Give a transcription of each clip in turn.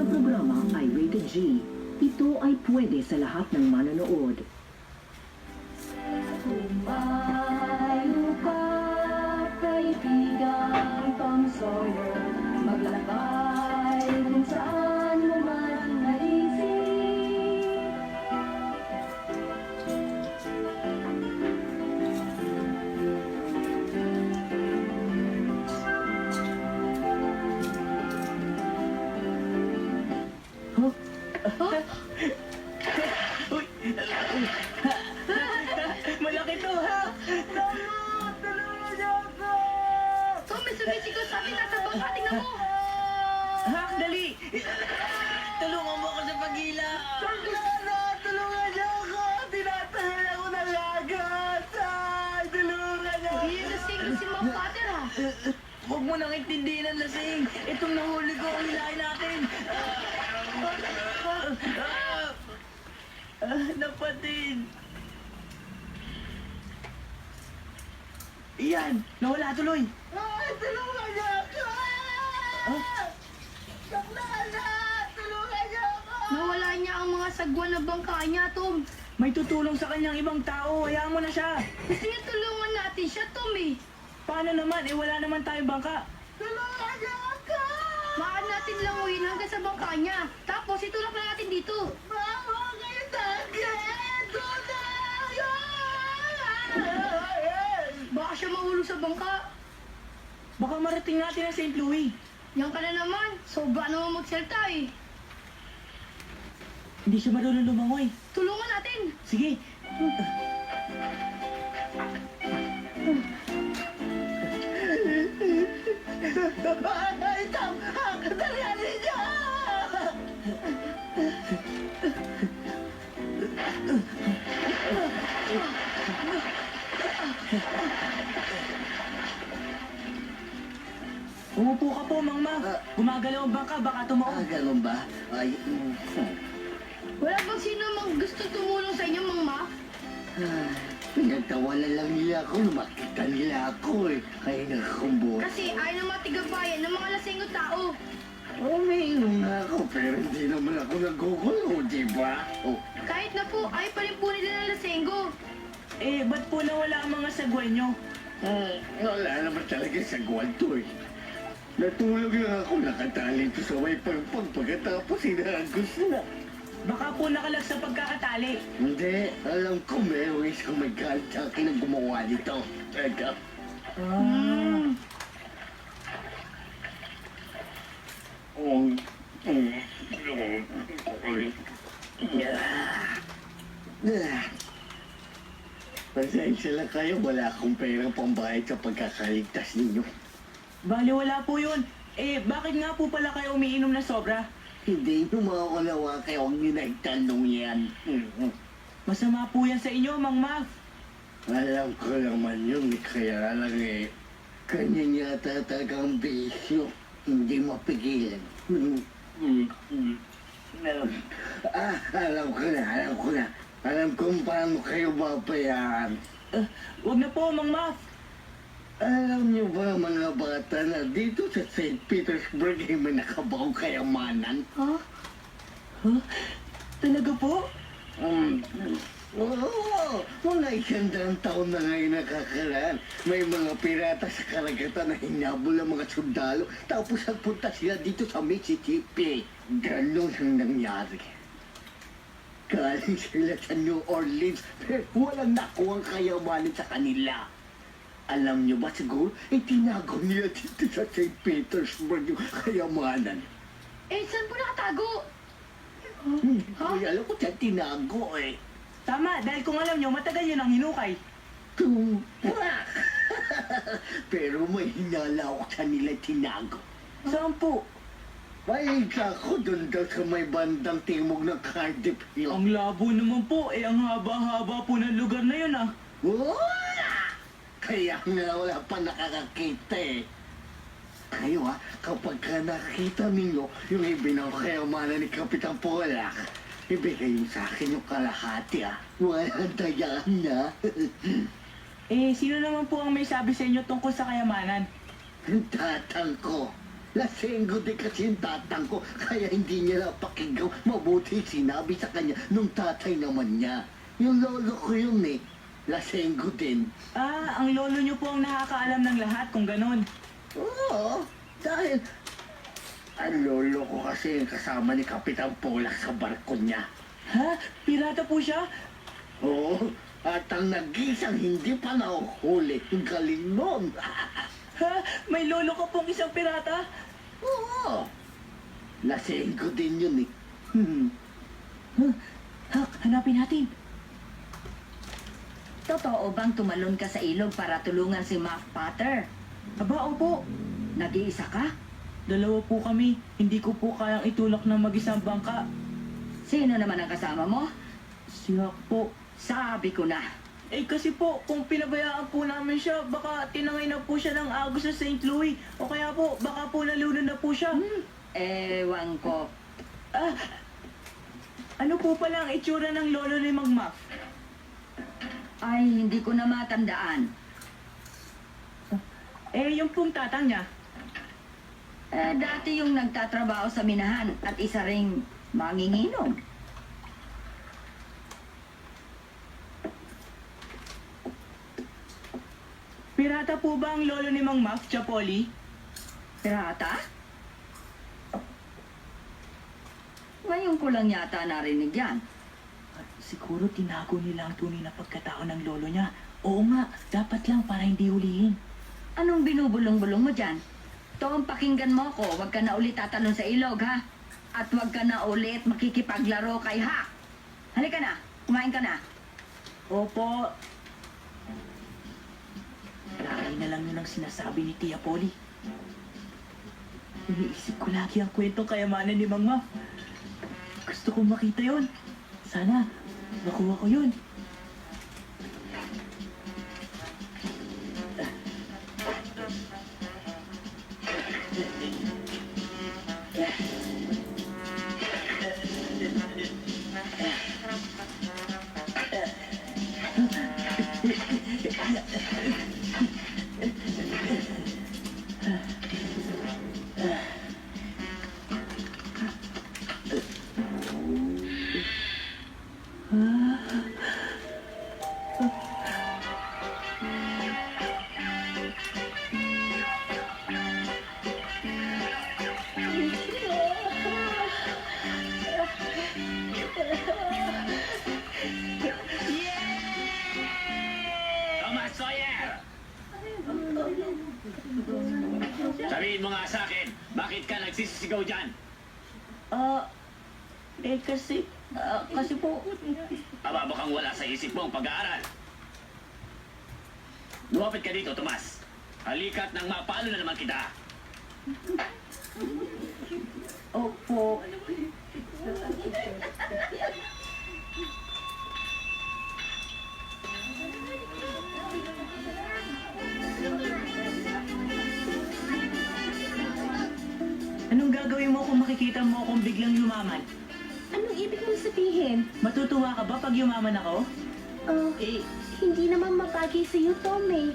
Ang programa ay rated G. Ito ay pwede sa lahat ng manonood. Tumayo ka, kaibigan pang Sawyer, maglakay kung saan mo man naisip. Malaki to, ha? Tulungan! Tulungan niyo ako! So, may sumisikot sa atin nasa bangka, tingnan mo! Hak, dali! Tulungan mo ako sa pagila! Saglana! Tulungan niyo ako! Tinatahan ako ng lagat! Ay, tulungan niyo! Hindi na single si Ma'am Father, ha? Huwag mo nang intindihin ang lasing! Itong nahuli ko ang hilahin natin! Napatid! Iyan! Nawala tuloy! Ay, tulungan niyo ako! Saglana! Tulungan niyo ako! Nawala niya ang mga sagwa na bangka niya, Tom. May tutulong sa kanyang ibang tao. Hayaan mo na siya. Gusto niya tulungan natin siya, Tom, eh. Paano naman? Wala naman tayong bangka. Tulungan niyo ako! Maan natin languyin hanggang sa bangka niya. Tapos, itulak na natin dito. Mama, kayo tagay! Baka siya mahulog sa bangka. Baka marating natin ang St. Louis. Yan ka na naman. Sobra naman magsalita, eh. Hindi siya marunong lumangoy. Tulungan natin. Sige. Ay, Tom! Dalihan ninyo! Umupo ka po, Mang Ma. Gumagalaw ang bangka, baka tumaon. Ganun ba? Ay, Wala bang sino mang gusto tumulong sa inyo, Mang Ma? pinagtawalan lang nila ako, makita nila ako eh. Ay, nakakumbot. Kasi ayaw ng mga tigabayan ng mga lasenggo tao. Umiinom na ako, pero hindi naman ako nagugulo, di ba? Oh, Kahit na po, ayaw pa rin po nila ng lasenggo. Ba't po nawala ang mga sagwenyo? wala naman talaga sa gwalto eh. Natulog lang ako, nakatali ito sa may pagpag pagkatapos hinagos na. Baka po nakalag sa pagkakatali. Hindi, alam ko meron isang may galit sa akin ang gumawa nito. Teka. Pasensya lang kayo, wala akong pera pambayad sa pagkakaligtas ninyo. Bali, wala po yun. Bakit nga po pala kayo umiinom na sobra? Hindi nyo makakalawa kayo ang nagtanong yan. Masama po yan sa inyo, Mang Mav. Alam ko naman yun, kaya lang kanya yata talagang bisyo. Hindi mapigilan. Alam ko na. Alam kung paano kayo babayaran. Wag na po, Mang Mav. Alam niyo ba mga bata na dito sa St. Petersburg ay may nakabawang kayamanan? Talaga po? Oo, mga 100 taon na ngayon nakakaraan. May mga pirata sa karagatan na hinabol ang mga sundalo tapos nagpunta sila dito sa Mississippi. Ganon ang nangyari. Galing sila sa New Orleans pero walang nakuha ang kayamanan sa kanila. Alam niyo ba siguro, tinago nila dito sa St. Petersburg yung kayamanan. Saan po nakatago? Ay, alam ko saan tinago eh. Tama, dahil kung alam nyo, matagal yun ang hinukay. Tumpak! Pero may hinala ako sa nila tinago. Saan po? May ako doon daw sa may bandang timog ng Cardiff Hill. Ang labo naman po, ang haba-haba po ng lugar na yun, ah. Wala! Kaya nga wala pa nakakakita eh. Kayo kapag ka nakita ninyo yung ibinakayamanan ni Kapitan Polak, ibigay mo sa akin yung kalahati Walang tayaan na. Sino naman po ang may sabi sa inyo tungkol sa kayamanan? Tatang ko. Lasenggo din kasi yung tatang ko, kaya hindi niya napakinggan mabuti sinabi sa kanya nung tatay naman niya. Yung lolo ko yun eh. Lasenggo din. Ah, ang lolo niyo po ang nakakaalam ng lahat kung ganun. Oo, dahil ang lolo ko kasi yung kasama ni Kapitan Polak sa barko niya. Ha? Pirata po siya? Oo, at ang nag-isang hindi pa nahuhuli. Ang galing nun. Ha? May lolo ka pong isang pirata? Oo, lasenggo din yun eh. Hak, hanapin natin. Totoo bang tumalon ka sa ilog para tulungan si Mac Potter? Aba, opo. Nag-iisa ka? Dalawa po kami. Hindi ko po kayang itulak ng mag-isang bangka. Sino naman ang kasama mo? Si Hak po. Sabi ko na. Eh kasi po, kung pinabayaan po namin siya, baka tinangay na po siya ng agos sa St. Louis. O kaya po, baka po nalunan na po siya. Ewan ko. Ah, ano po pala ang itsura ng lolo ni Mang Muff? Ay, hindi ko na matandaan. Eh, yung pong tatang niya. Dati yung nagtatrabaho sa minahan at isa ring manginginom. Pirata po ba ang lolo ni Mang Muff, Chapoli? Pirata? Ngayon ko lang yata narinig yan. Siguro tinago nila ang tunay na pagkatao ng lolo niya. Oo nga, dapat lang para hindi hulihin. Anong binubulong-bulong mo dyan? Tom, pakinggan mo ko. Huwag ka na ulit tatalon sa ilog, ha? At huwag ka na ulit makikipaglaro kay Hak. Halika na. Kumain ka na. Opo. Laki na lang yun ang sinasabi ni Tia Polly. Iniisip ko lagi ang kwentong kayamanan ni Mang Muff. Gusto kong makita yun. Sana, makuha ko yun. Thomas Sawyer! Sabihin mo nga sa akin, bakit ka nagsisisigaw dyan? Kasi po, Aba, bakang wala sa isip mo ang pag-aaral. Lumapit ka dito, Tomas. Halika't nang mapalo na naman kita. opo. Anong gagawin mo kung makikita mo akong biglang yumaman? Anong ibig mong sabihin? Matutuwa ka ba pag yumaman ako? Hindi naman mapagay sa'yo, Tom eh.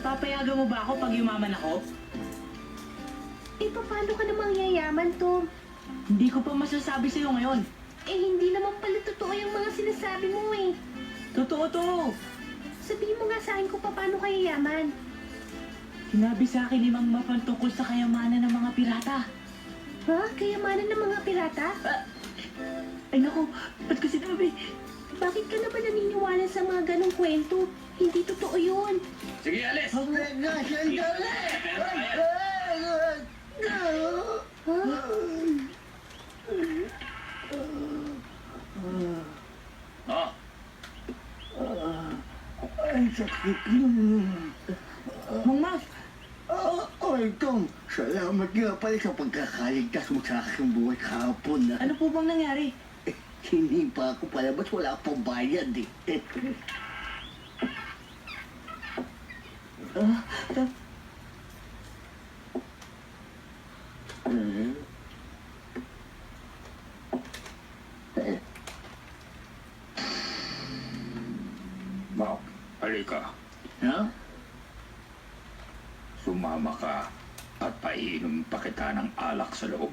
Papayagan mo ba ako pag yumaman ako? Paano ka namang yayaman, Tom? Hindi ko pa masasabi sa'yo ngayon. Hindi naman pala totoo yung mga sinasabi mo eh. Totoo to. Sabihin mo nga sa akin kung paano ka yayaman. Sinabi sa akin ni Mang Mafan tungkol sa kayamanan ng mga pirata. Ha? Kayamanan ng mga pirata? Ay naku, ba't ko sinabi? Bakit ka na ba naniniwala sa mga ganong kwento? Hindi totoo yun. Sige, alis! Hanggang sandali! Oh, Ang sakit. Mang Maf, Ay, Tom, salamat nga pala sa pagkakaligtas mo sa aking buhay kahapon. ano po bang nangyari? Hindi pa ako palabas, wala pang bayad eh. Mac, halika. Ha? Sumama ka at pahiya Iinom pa kita ng alak sa loob.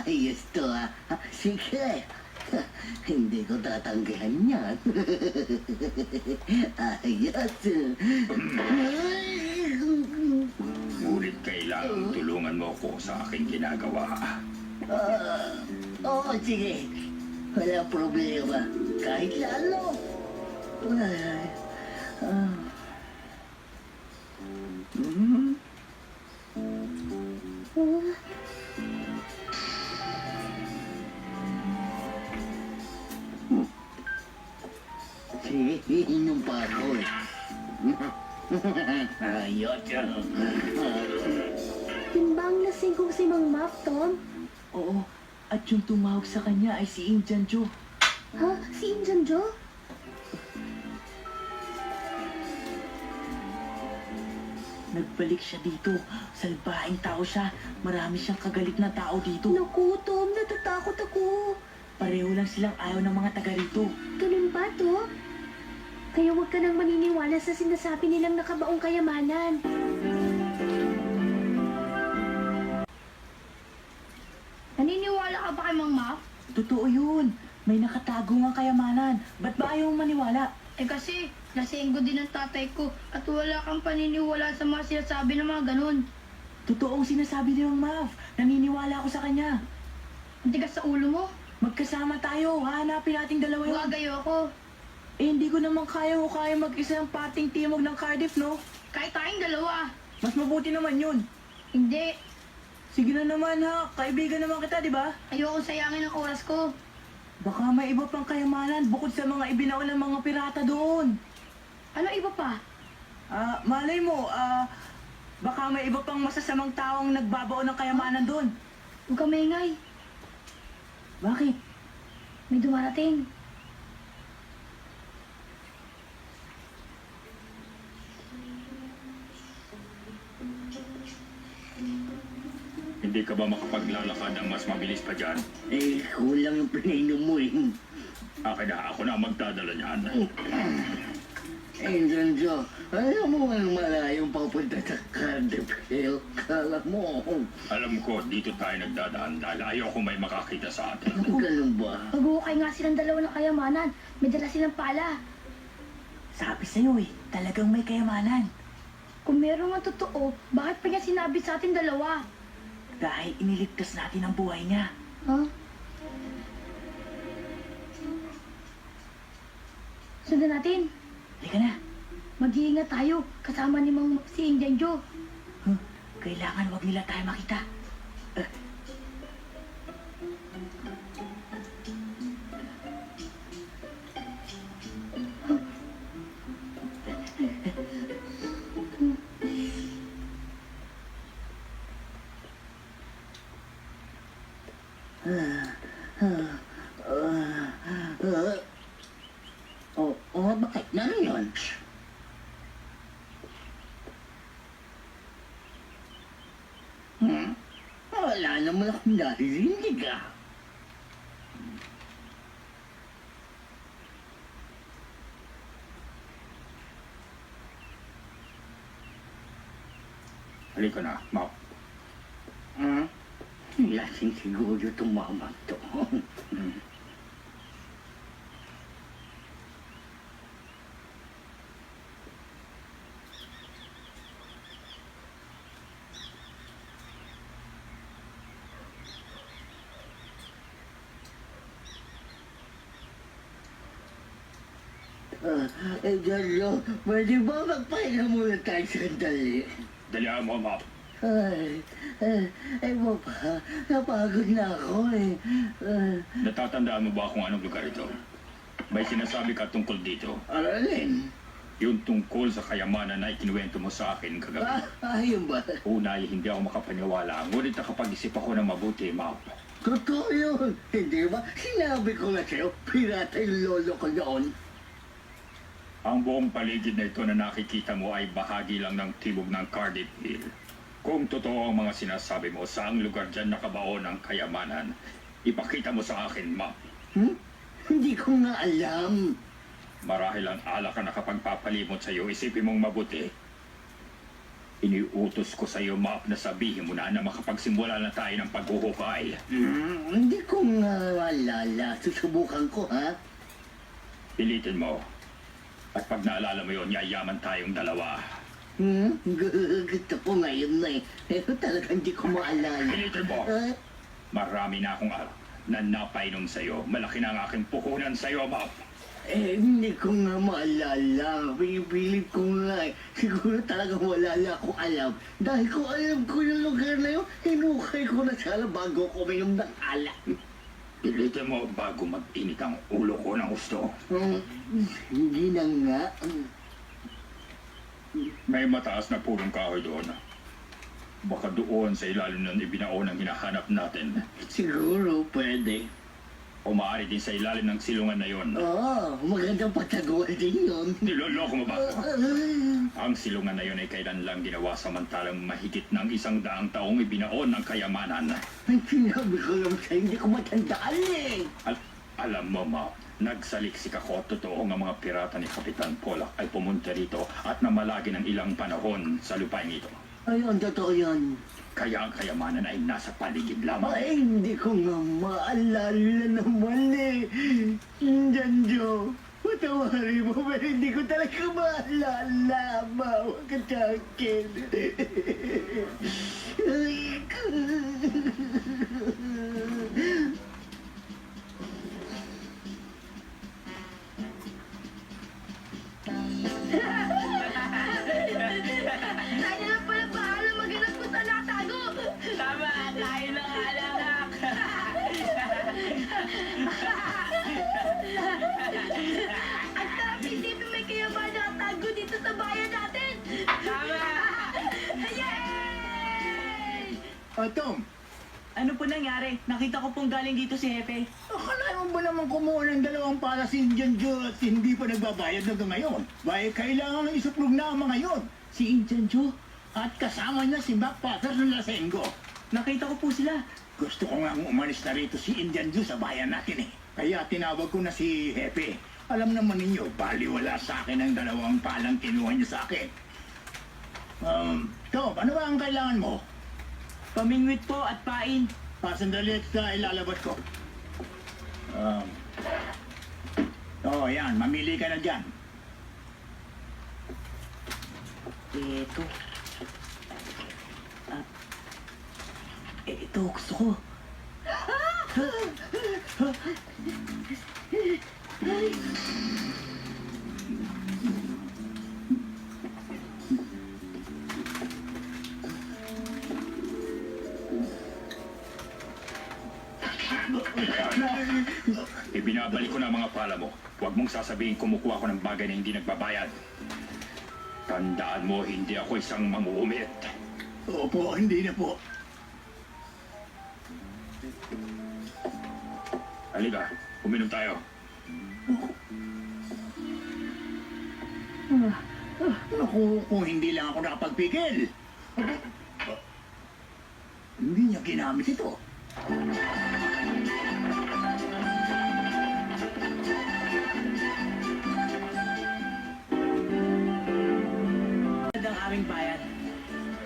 Ayos to ah. Sige. Hindi ko tatanggihan yan. Ayos. Ngunit kailangang tulungan mo ko sa aking ginagawa. Oo, sige. Wala problema. Kahit lalo. Sige, iinom pa ako eh. Ayos. Timbang lasing kong si Mang Map, Tom. Oo, at yung tumawag sa kanya ay si Indian Joe. Ha? Si Injan Joe? Nagbalik siya dito. Salbaing tao siya. Marami siyang kagalit na tao dito. Naku, Tom, natatakot ako. Pareho lang silang ayaw ng mga taga rito. Ganun ba, Tom? Kaya huwag ka nang maniniwala sa sinasabi nilang nakabaong kayamanan. Naniniwala ka ba kay Mang Map? Totoo yun. May nakatago nga kayamanan. Ba't ba ayaw mong maniwala? Eh kasi, lasenggo din ang tatay ko at wala kang paniniwala sa mga sinasabi ng mga ganun. Totoong sinasabi ni Mang Mav. Naniniwala ako sa kanya. Ang tigas sa ulo mo. Magkasama tayo. Hahanapin nating dalawa yun. Huwag ayoko. Eh, hindi ko naman kaya mag-isa ng pating timog ng Cardiff, no? Kahit tayong dalawa. Mas mabuti naman yun. Hindi. Sige na naman ha. Kaibigan naman kita, di ba? Ayoko sayangin ang oras ko. Baka may iba pang kayamanan bukod sa mga ibinaon ng mga pirata doon. Ano iba pa? Malay mo, baka may iba pang masasamang taong nagbabaon ng kayamanan doon. Huwag kang maingay. Bakit? May dumarating. Hindi ka ba makapaglalakad ng mas mabilis pa dyan? Eh, kulang yung pinainom mo eh. Akin na, ako na ang magdadala niyan. Indian Joe, alam mo ang malayong papunta sa Cardiff Hill? Kala mo. Alam ko, dito tayo nagdadaan dahil ayoko may makakita sa atin. Ganun ba? Maghuhukay nga silang dalawa ng kayamanan. May dala silang pala. Sabi sa'yo eh, talagang may kayamanan. Kung meron nga totoo, bakit pa niya sinabi sa atin dalawa? Dahil iniligtas natin ang buhay niya. Huh? Sundan natin. Halika na. Mag-iingat tayo kasama ni Mang si Indian Joe. Kailangan wag nila tayo makita. Bakit na yun? Wala naman akong naririnig ah. Halika na, Map. Lasing siguro itong mama to. Diyan, pwede ba magpahinga muna tayo sandali? Dalihan mo, Map. Ay, Papa, napagod na ako eh. Natatandaan mo ba kung anong lugar ito? May sinasabi ka tungkol dito. Aralin? Yung tungkol sa kayamanan na ikinuwento mo sa akin kagabi. Ayun ba? Una ay hindi ako makapaniwala, ngunit nakapag-isip ako ng mabuti, Map. Totoo yun. Hindi ba? Sinabi ko na sa'yo, pirata yung lolo ko noon. Ang buong paligid na ito na nakikita mo ay bahagi lang ng tibok ng Cardiff Hill. Kung totoo ang mga sinasabi mo, saang lugar dyan nakabaon ang kayamanan, ipakita mo sa akin, Map. Hindi ko nga alam. Marahil ang alak na nakapagpapalimot sa iyo, isipin mong mabuti. Iniutos ko sa iyo, Map, na sabihin mo na makapagsimula na tayo ng paghuhukay. Hindi ko nga maalala. Susubukan ko, ha? Pilitin mo. At pag naalala mo yon, yayaman tayong dalawa. Gusto ko ngayon na eh. Pero talagang hindi ko maalala. Pilitin mo. Marami na akong araw na napainom sa iyo. Malaki na ang aking puhunan sa iyo, Map. Hindi ko nga maalala. Pinipilit ko nga eh. Siguro talagang wala na akong alam. Dahil kung alam ko yung lugar na yun, hinukay ko na sana bago ko uminom ng alak. Pilitin mo bago mag-init ang ulo ko ng gusto. Hindi na nga. May mataas na purong kahoy doon. Baka doon sa ilalim ng ibinaon ang hinahanap natin. Siguro pwede. O maaari din sa ilalim ng silungan na yon. Magandang pataguan din yun. Niloloko mo ba ako? Ang silungan na yon ay kailan lang ginawa samantalang mahigit ng 100 taong ibinaon ng kayamanan. Ang sinabi ko lang sa'yo, hindi ko matandaan eh. Alam mo, Ma, nagsaliksik ako at totoo nga mga pirata ni Kapitan Polak ay pumunta rito at namalagi ng ilang panahon sa lupain ito. Ayun, totoo yan. Kaya ang kayamanan ay nasa paligid lamang. Ay, hindi ko nga maalala naman eh. Janjo, patawarin mo pero hindi ko talaga maalala. Bawa ka sa akin. Ay, Tayo na pala bahala maghanap kung saan nakatago. Tama, tayo na nga anak. Ang sarap isipin may kayaman nakatago dito sa bayan natin. Tama. Yay! Tom, ano po nangyari? Nakita ko pong galing dito si Hepe. Akala mo ba naman kumuha ng 2 para si Indian Joe at hindi pa nagbabayad hanggang ngayon? Bakit kailangan ng isuplog na ang mga yon? Si Injan Joe? At kasama niya si Mac Potter ng Lasengo. Nakita ko po sila. Gusto ko nga umalis na rito si Indian Joe sa bayan natin eh. Kaya tinawag ko na si Hepe. Alam naman ninyo, baliwala sa akin ang 2 palang kinuha niya sa akin. Tom, ano ba ang kailangan mo? Pamingwit po at pain. Sandali at ilalabas ko. Yan. Mamili ka na dyan. Ito. Ito, gusto ko. Ibinabalik ko na ang mga pala mo. Huwag mong sasabihin kumukuha ko ng bagay na hindi nagbabayad. Tandaan mo, hindi ako isang manguumit. Opo, hindi na po. Halika, uminom tayo. Naku, kung hindi lang ako nakapagpigil. Hindi niya ginamit ito. Ang aming bayan.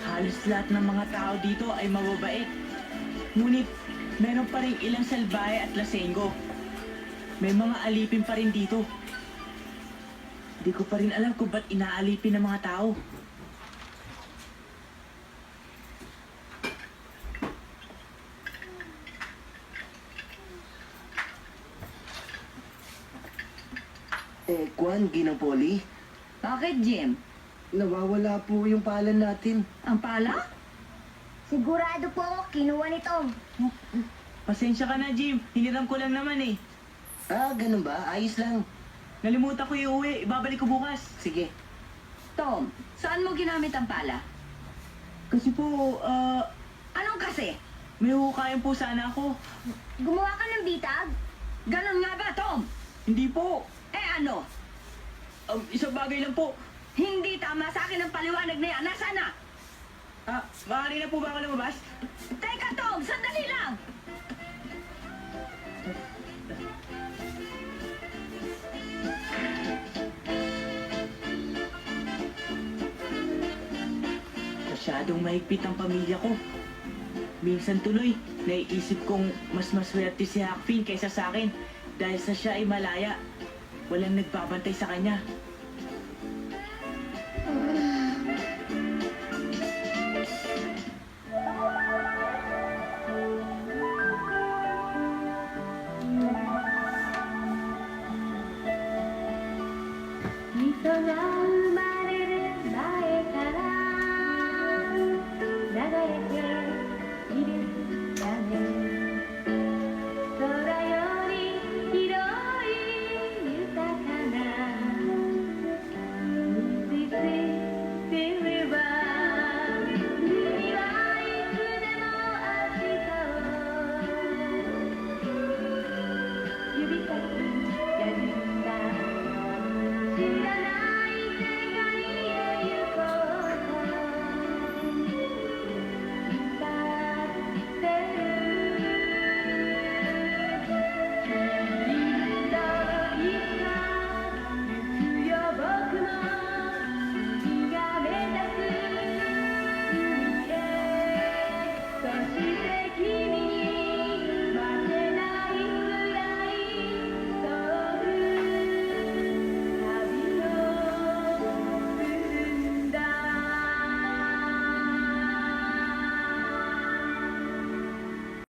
Halos lahat ng mga tao dito ay mababait. Ngunit, meron pa rin ilang salbahe at lasengo. May mga alipin pa rin dito. Di ko pa rin alam kung ba't inaalipin ng mga tao. Kwan, Ginapoli, Bakit, Jim? nawawala po yung palan natin. Ang pala? Sigurado po ako kinuha ni Tom. Pasensya ka na, Jim. Hiniram ko lang naman eh. Ganun ba? Ayos lang. Nalimutan ko iuwi. Ibabalik ko bukas. Sige. Tom, saan mo ginamit ang pala? Kasi po, Anong kasi? may hukayan po sana ako. Gumawa ka ng bitag? Ganon nga ba, Tom? Hindi po. Ano? Isang bagay lang po. Hindi tama sa akin ang paliwanag na yan. Nasaan na? Maaari na po ba ako lumabas? Teka, Tom! Sandali lang! mahigpit ang pamilya ko. Minsan tuloy, naiisip kong mas maswerte si Hakfin kaysa sa akin dahil sa siya ay malaya. Walang nagbabantay sa kanya.